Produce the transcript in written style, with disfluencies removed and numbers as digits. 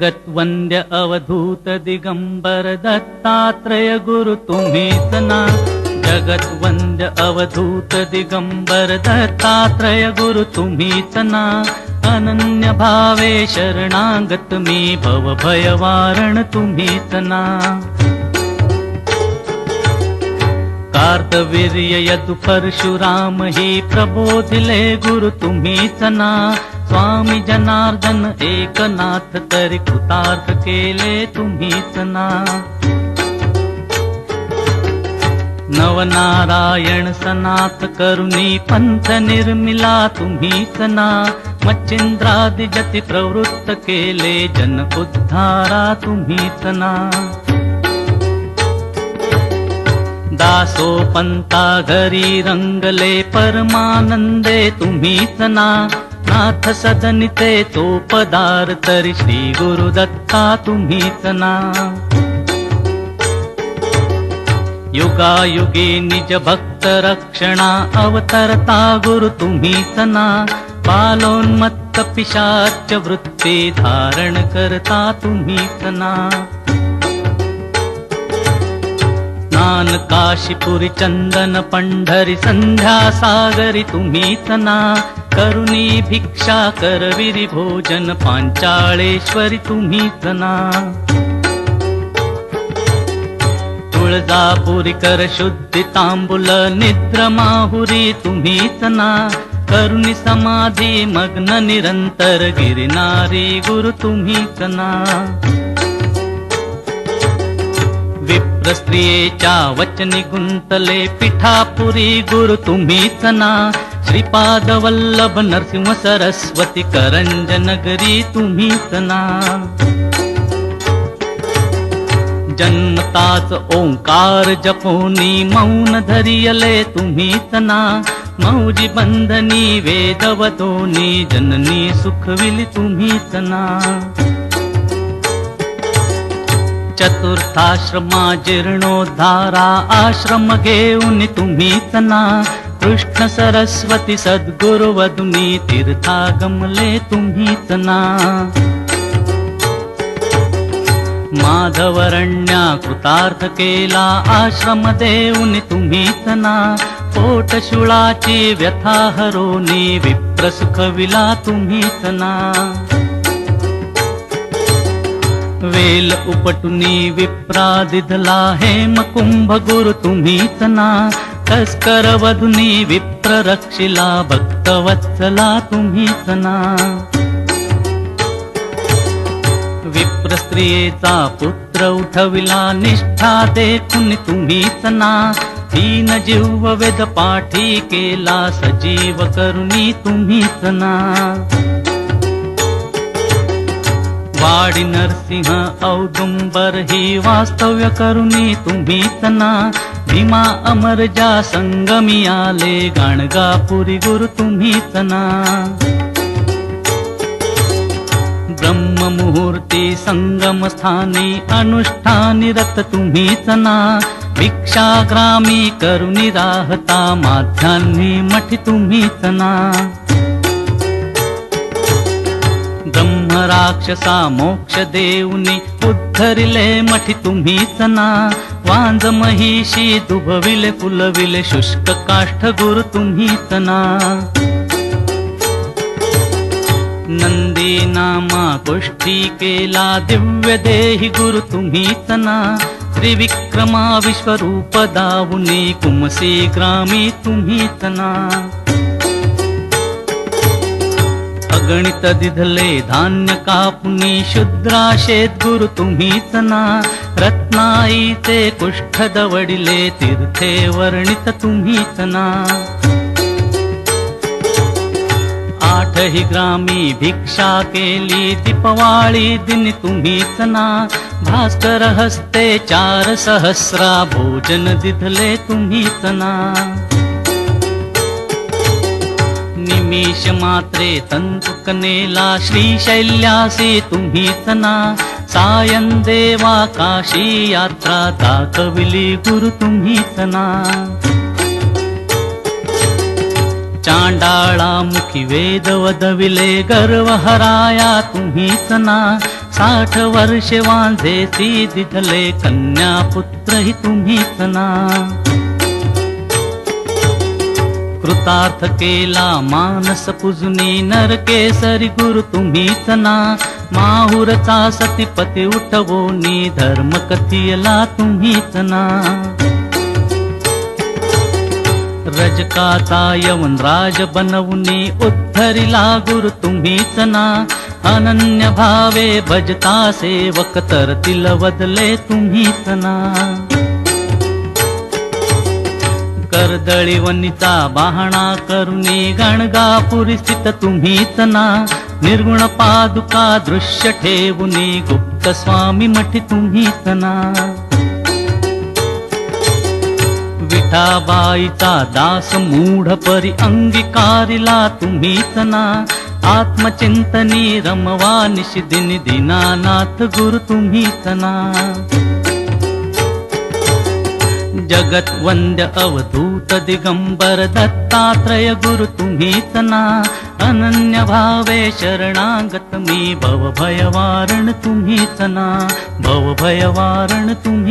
जगत्वंद्य अवधूत दिगंबर दत्तात्रय गुरु तुम्हीच ना. जगत्वंद्य अवधूत दिगंबर दत्तात्रय गुरु तुम्हीच ना. अनन्य भावे शरणागत मी भवभयवारण तुम्हीच ना. कार्तवीर्य यदु परशुराम ही प्रबोधिले गुरु तुम्हीच ना. स्वामी जनार्दन एकनाथ तरी कृतार्थ केले तुम्हीच ना. नवनारायण सनाथ करुणी पंथ निर्मिला तुम्हीच ना. मच्छिंद्रादि जति प्रवृत्त केले जन उद्धारा तुम्हीच ना. दासो पंता घरी रंगले परमानंदे तुम्हीच ना. नाथ सदनिते तो पदार तरी श्री गुरुदत्ता तुम्हीच ना. युगायुगी निज भक्त रक्षणा अवतरता गुरु तुम्हीच ना. बालोन्मत्त पिशाच वृत्ती धारण करता तुम्हीच ना. स्नान काशीपुरी चंदन पंढरी संध्या सागरी तुम्हीच ना. करुणी भिक्षा करविरी भोजन पांचाळेश्वरी तुम्हीच ना. तुळजापुरी कर शुद्धि तांबुल निद्र माहुरी तुम्हीच ना. करुणी समाधी मग्न निरंतर गिरिनारी गुरु तुम्हीच ना. विप्र स्त्रियेच्या वचनी गुंतले पिठापुरी गुरु तुम्हीच ना. श्रीपाद वल्लभ नरसिंह सरस्वती करंज नगरी तुम्हीच ना. जन्मताच ओंकार जपोनी मौन धरियले तुम्हीच ना. मौजी बंधनी वेदवतोनी जननी सुखविली तुम्हीच ना. चतुर्थाश्रमा जीर्णोद्धारा आश्रम घेऊन तुम्हीच ना. कृष्ण सरस्वती सद्गुरु वदुनी तीर्थागमले तुम्हीच ना. माधवरण्या कृतार्थ केला आश्रम देऊन तुम्हीच ना. पोटशुळाची व्यथा हरोनी विप्र सुखविला तुम्हीच ना. वेल उपटुनी विप्रादिधला हेम कुंभ गुरु तुम्हीच ना. तस्कर वधुनी विप्र रक्षिला भक्तवत्सला तुम्हीच ना. विप्र स्त्रियेचा पुत्र उठविला निष्ठा देखुनी तुम्हीच ना. दीन जीव वेद पाठी केला सजीव करुणी तुम्हीच ना. वाडी नरसिंह औदुंबर ही वास्तव्य करुणी तुम्हीच ना. भीमा अमरजा संगमी आले गाणगापुरी गुरु तुम्हीच ना. ब्रह्म मुहूर्ती संगम स्थानी अनुष्ठानी रत तुम्हीच ना. भिक्षाग्रामी करुणी राहता माध्यान्ही मठी तुम्हीच ना. ब्रह्म राक्षसा मोक्ष देऊनी उद्धरिले मठी तुम्हीच ना. वांज महिषी दुभविले फुलविले शुष्क काष्ठ गुरु तुम्हीच ना. नंदी नामा गोष्टी केला दिव्य देही गुरु तुम्हीच ना. त्रिविक्रमा विश्वरूप दावुनी कुमसी ग्रामी तुम्हीच ना. अगणित दिधले धान्य कापुनी शुद्राशेत गुरु तुम्हीच ना. रत्नाईचे कुष्ठ दवडिले तीर्थे वर्णित तुम्हीच ना. आठही ग्रामी भिक्षा केली दीपवाळी दिन तुम्हीच ना. भास्कर हस्ते 4 सहस्रा भोजन दिधले तुम्हीच ना. निमिष मात्रे तंतुकनेला श्रीशैल्यासी तुम्हीच ना. सायं देवा काशी यात्रा दाखविली गुरु तुम्हीच ना. चांडाळा मुखी वेद वदविले गर्व हराया तुम्हीच ना. 60 वर्षे वांझेसी दिधले कन्या पुत्रही तुम्हीच ना. कृतार्थ केला मानस पूजनी नरकेसरी गुरु तुम्हीच ना. माहुरचा सतीपती उठवोनी धर्म कथियला तुम्हीच ना. रजकाचा यवन राज बनवूनी उद्धरिला गुरु तुम्हीच ना. अनन्य भावे भजता सेवक तरतील बदले तुम्हीच ना. कर्दळीवनीचा बाहणा करुणी गणगापुरी स्थित तुम्हीच ना. निर्गुण पादुका दृश्य ठेवुनी गुप्त स्वामी मठी तुम्हीच ना. विठाबाईचा दास मूढ परी अंगीकारिला तुम्हीच ना. आत्मचिंतनी रमवा निशिदिनी दीनानाथ गुरु तुम्हीच ना. जगत वंद्य अवधूत दिगंबर दत्तात्रय गुरु तुम्हीच ना. अनन्य भावे शरणागत मी भवभयवारण तुम्हीच ना. भवभयवारण तुम्ही